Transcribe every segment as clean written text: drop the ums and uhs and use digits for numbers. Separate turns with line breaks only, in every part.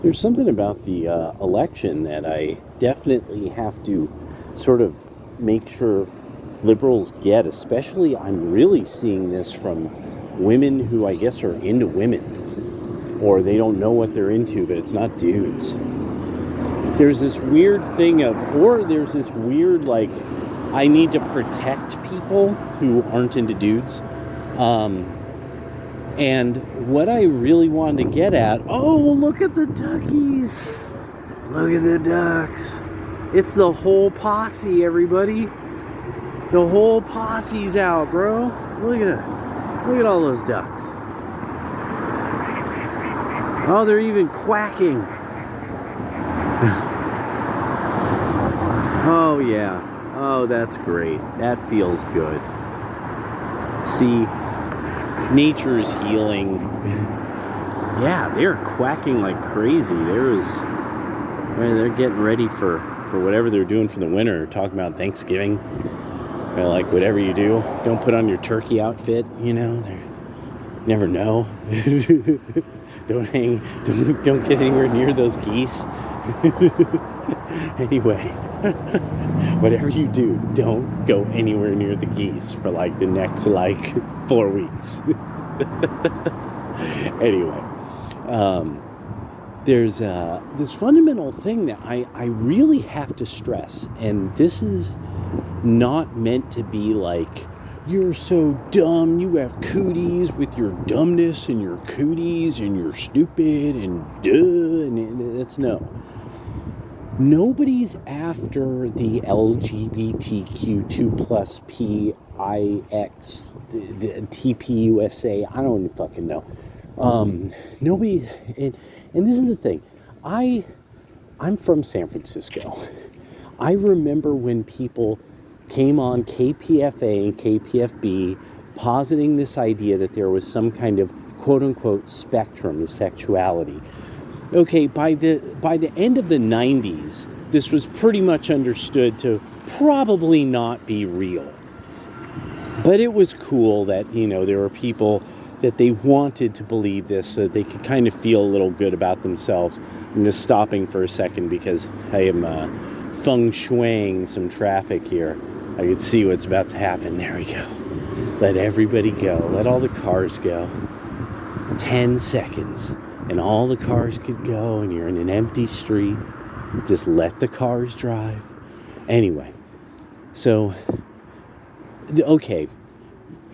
There's something about the election that I definitely have to sort of make sure liberals get, especially I'm really seeing this from women who I guess are into women, or they don't know what they're into, but it's not dudes. There's this weird thing there's this weird, like, I need to protect people who aren't into dudes. And what I really wanted to get at, oh, look at the duckies. Look at the ducks. It's the whole posse, everybody. The whole posse's out, bro. Look at it. Look at all those ducks. Oh, they're even quacking. Oh, yeah. Oh, that's great. That feels good. See, nature is healing. Yeah, they're quacking like crazy. They're getting ready for whatever they're doing for the winter. Talking about Thanksgiving. They're like, whatever you do, don't put on your turkey outfit. You know, never know. Don't get anywhere near those geese. Anyway, whatever you do, don't go anywhere near the geese for like the next 4 weeks. Anyway, there's this fundamental thing that I really have to stress, and this is not meant to be like, you're so dumb, you have cooties with your dumbness and your cooties and you're stupid and duh, and that's no. Nobody's after the LGBTQ2 plus PIX TPUSA. I don't even fucking know. Nobody, and this is the thing. I'm from San Francisco. I remember when people came on KPFA and KPFB positing this idea that there was some kind of quote-unquote spectrum of sexuality. Okay, by the end of the 90s, this was pretty much understood to probably not be real. But it was cool that, there were people that they wanted to believe this so that they could kind of feel a little good about themselves. I'm just stopping for a second because I am feng shuiing some traffic here. I could see what's about to happen. There we go. Let everybody go. Let all the cars go. 10 seconds. And all the cars could go, and you're in an empty street. Just let the cars drive. Anyway, so, okay,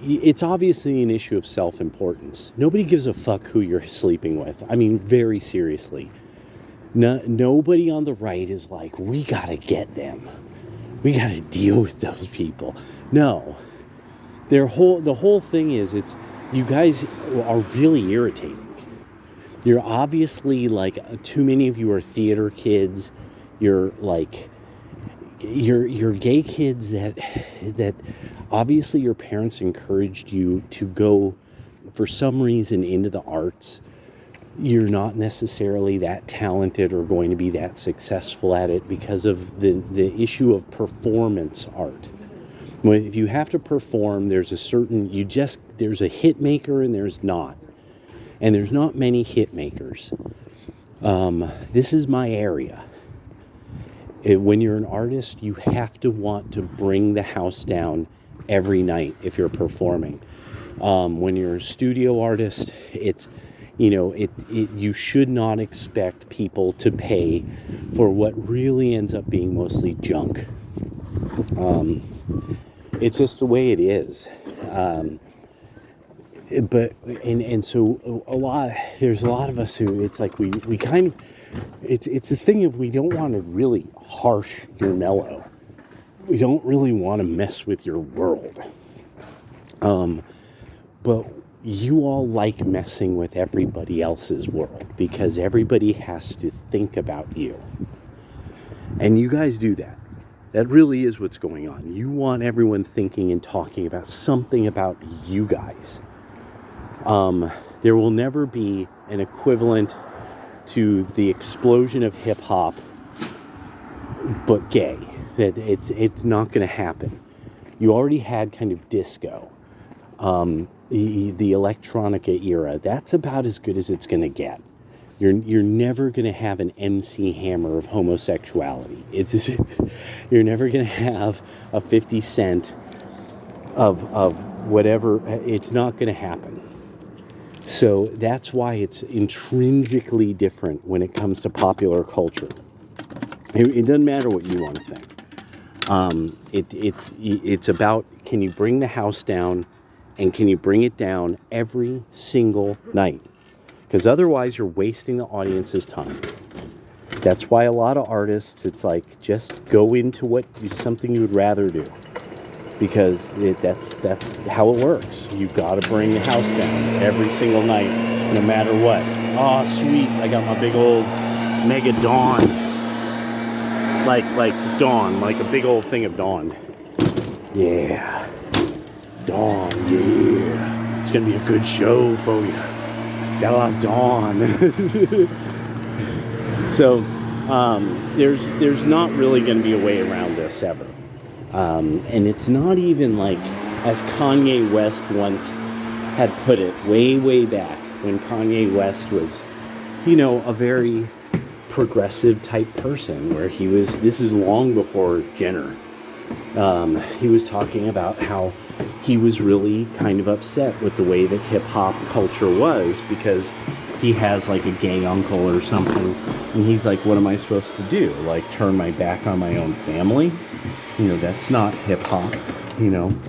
it's obviously an issue of self-importance. Nobody gives a fuck who you're sleeping with. I mean, very seriously. Nobody on the right is like, we gotta get them. We gotta deal with those people. No. The whole thing is, you guys are really irritating. You're obviously too many of you are theater kids. You're gay kids that obviously your parents encouraged you to go for some reason into the arts. You're not necessarily that talented or going to be that successful at it because of the issue of performance art. If you have to perform, there's a hit maker and there's not. And there's not many hit makers. This is my area. When you're an artist, you have to want to bring the house down every night if you're performing. When you're a studio artist, you should not expect people to pay for what really ends up being mostly junk. It's just the way it is. So there's a lot of us who it's like we kind of it's this thing of we don't want to really harsh your mellow. We don't really want to mess with your world. But you all like messing with everybody else's world because everybody has to think about you. And you guys do that. That really is what's going on. You want everyone thinking and talking about something about you guys. There will never be an equivalent to the explosion of hip hop, but gay. That it's not going to happen. You already had kind of disco, the electronica era. That's about as good as it's going to get. You're never going to have an MC Hammer of homosexuality. You're never going to have a 50 Cent of whatever. It's not going to happen. So that's why it's intrinsically different when it comes to popular culture. It doesn't matter what you want to think. It's about, can you bring the house down, and can you bring it down every single night? Because otherwise you're wasting the audience's time. That's why a lot of artists, it's like, just go into something you would rather do. Because that's how it works. You've got to bring the house down every single night, no matter what. Oh, sweet, I got my big old Mega Dawn. Like Dawn, like a big old thing of Dawn. Yeah. Dawn, yeah. It's going to be a good show for you. Got a lot of Dawn. So, there's not really going to be a way around this ever. And it's not even like, as Kanye West once had put it way, way back, when Kanye West was, a very progressive type person, where this is long before Jenner. He was talking about how he was really kind of upset with the way that hip-hop culture was, because he has like a gay uncle or something, and he's like, what am I supposed to do? Like, turn my back on my own family? That's not hip-hop, and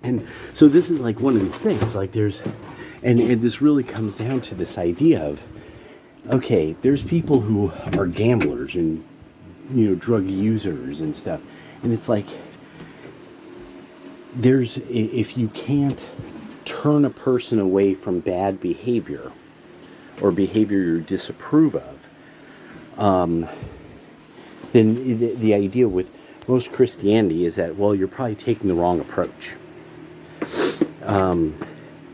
and so this is like one of these things, like and this really comes down to this idea of, okay, there's people who are gamblers and, drug users and stuff. And it's like, if you can't turn a person away from bad behavior or behavior you disapprove of, then the idea with most Christianity is that, well, you're probably taking the wrong approach.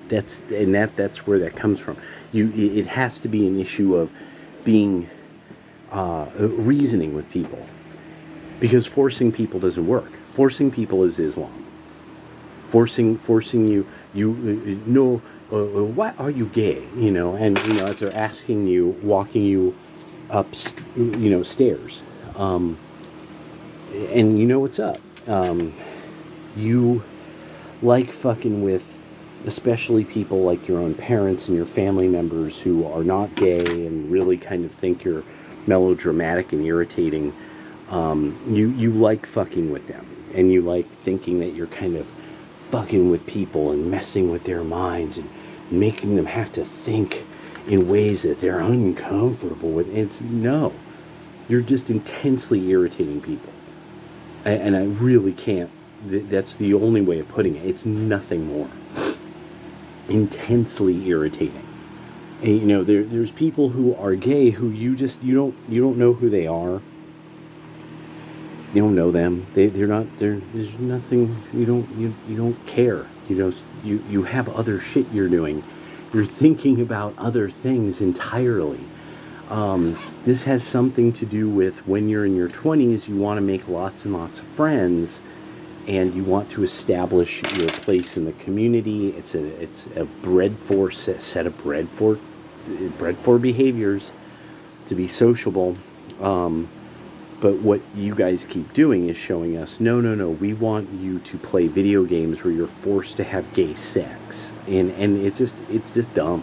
That's where that comes from. It has to be an issue of being reasoning with people, because forcing people doesn't work. Forcing people is Islam. Forcing you, why are you gay? And as they're asking you, walking you up, stairs, and what's up. You like fucking with, especially people like your own parents and your family members who are not gay and really kind of think you're melodramatic and irritating. You like fucking with them, and you like thinking that you're kind of fucking with people and messing with their minds and making them have to think in ways that they're uncomfortable with. No, you're just intensely irritating people. And I really can't, that's the only way of putting it. It's nothing more. Intensely irritating. And, there's people who are gay who you don't know who they are. You don't know them. There's nothing, you don't care. You have other shit you're doing. You're thinking about other things entirely. This has something to do with when you're in your 20s, you want to make lots and lots of friends, and you want to establish your place in the community. It's a set of bred for behaviors to be sociable. But what you guys keep doing is showing us, no, we want you to play video games where you're forced to have gay sex. And it's just dumb.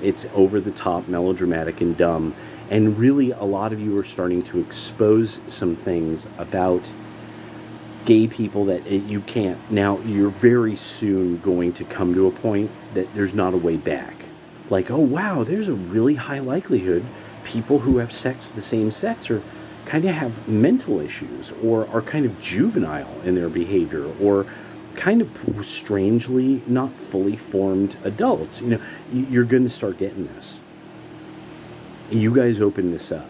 It's over the top, melodramatic, and dumb. And really, a lot of you are starting to expose some things about gay people that you can't. Now, you're very soon going to come to a point that there's not a way back. Like, oh, wow, there's a really high likelihood people who have sex with the same sex are kind of have mental issues, or are kind of juvenile in their behavior, or kind of strangely not fully formed adults. You're going to start getting this. You guys opened this up.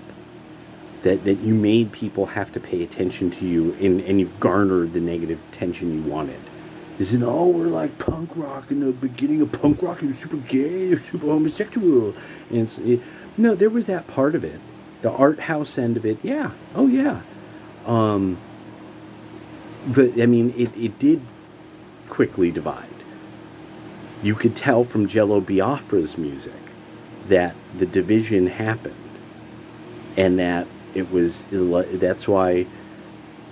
That you made people have to pay attention to you, and you garnered the negative attention you wanted. This is, we're like punk rock in the beginning of punk rock, and super gay, super homosexual. And no, there was that part of it. The art house end of it, yeah. Oh, yeah. But, I mean, it did quickly divide. You could tell from Jello Biafra's music that the division happened, and that that's why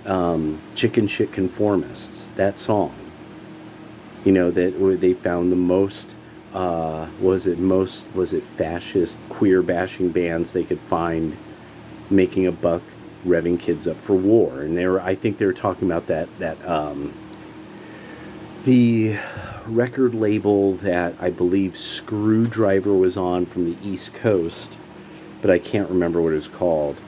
Chicken Shit Conformists, that song, that they found the most was it fascist queer bashing bands they could find making a buck revving kids up for war. And I think they were talking about that the record label that I believe Screwdriver was on from the East Coast, but I can't remember what it was called.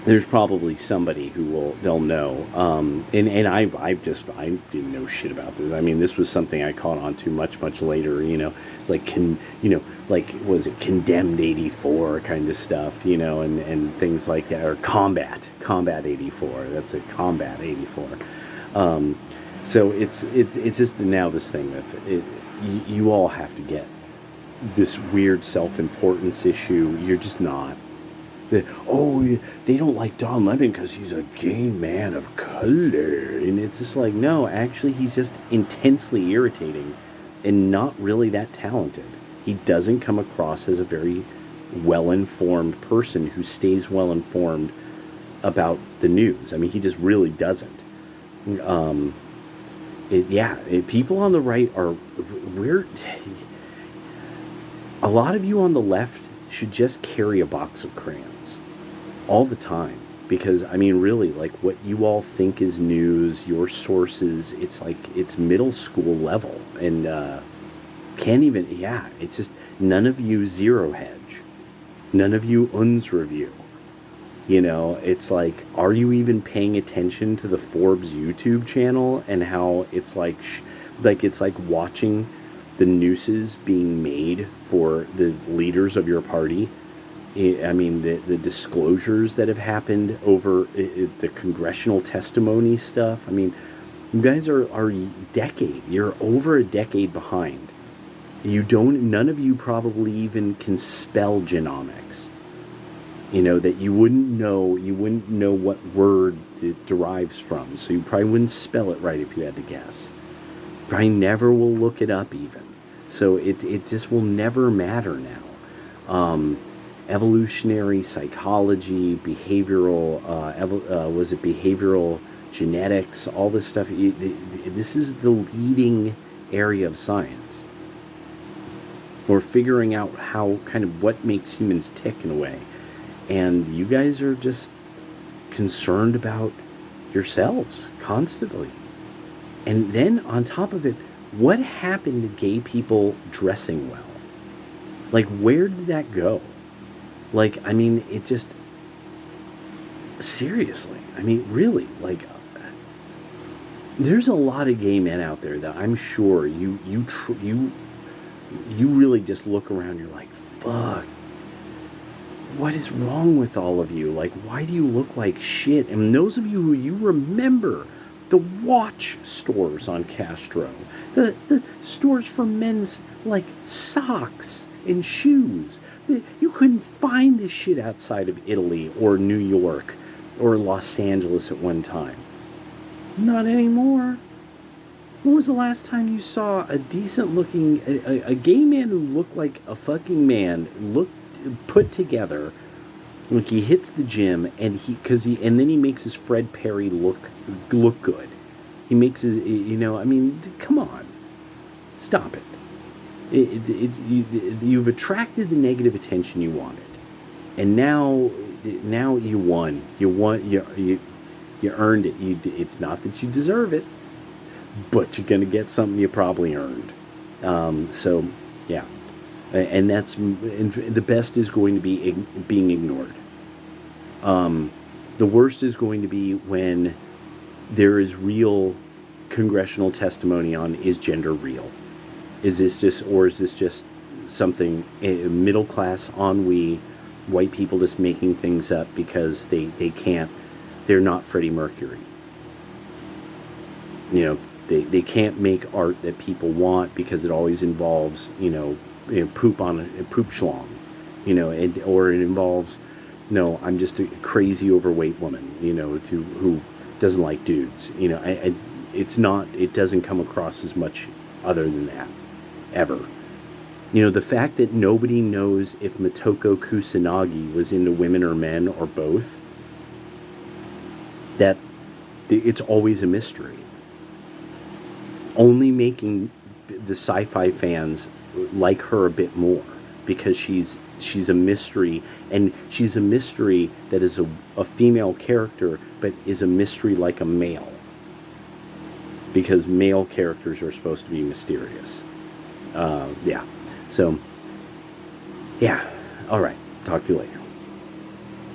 There's probably somebody they'll know. And I didn't know shit about this. I mean, this was something I caught on to much later, was it Condemned 84 kind of stuff, and things like that, or Combat 84. That's a Combat 84. So it's just now this thing that you all have to get this weird self-importance issue. You're just not. They don't like Don Lemon because he's a gay man of color. And it's just like, no, actually, he's just intensely irritating and not really that talented. He doesn't come across as a very well-informed person who stays well-informed about the news. I mean, he just really doesn't. People on the right are weird. A lot of you on the left should just carry a box of crayons all the time, because I mean, really, like, what you all think is news, your sources, it's like it's middle school level, and can't even. It's just none of you zero hedge, none of you uns review. It's like, are you even paying attention to the Forbes YouTube channel and how it's like it's like watching the nooses being made for the leaders of your party? I mean, the disclosures that have happened over the congressional testimony stuff. I mean, you guys are you're over a decade behind. None of you probably even can spell genomics. That you wouldn't know what word it derives from, so you probably wouldn't spell it right if you had to guess. Probably never will look it up even. So it just will never matter now. Evolutionary psychology, behavioral, behavioral genetics, all this stuff. This is the leading area of science. Or figuring out what makes humans tick in a way. And you guys are just concerned about yourselves constantly. And then on top of it, what happened to gay people dressing well? Like, where did that go? Like, I mean, it just... Seriously. I mean, really, like... There's a lot of gay men out there that I'm sure you really just look around, you're like, fuck. What is wrong with all of you? Like, why do you look like shit? And those of you who you remember the watch stores on Castro, the stores for men's, like, socks and shoes. You couldn't find this shit outside of Italy or New York or Los Angeles at one time. Not anymore. When was the last time you saw a decent looking, a gay man who looked like a fucking man, looked put together, like he hits the gym and then he makes his Fred Perry look good. He makes his, I mean, come on, stop it. You've attracted the negative attention you wanted, and now you won. You earned it. It's not that you deserve it, but you're gonna get something you probably earned. So yeah. And the best is going to be being ignored. The worst is going to be when there is real congressional testimony on, is gender real? Is this just something, middle class ennui, white people just making things up because they're not Freddie Mercury. They can't make art that people want because it always involves, poop on a poop schlong, or it involves, no, I'm just a crazy overweight woman, who doesn't like dudes. It doesn't come across as much other than that, ever. You know, the fact that nobody knows if Motoko Kusanagi was into women or men or both, that it's always a mystery. Only making the sci-fi fans like her a bit more, because she's a mystery, and she's a mystery that is a female character, but is a mystery like a male, because male characters are supposed to be mysterious. Yeah. So, yeah. All right. Talk to you later.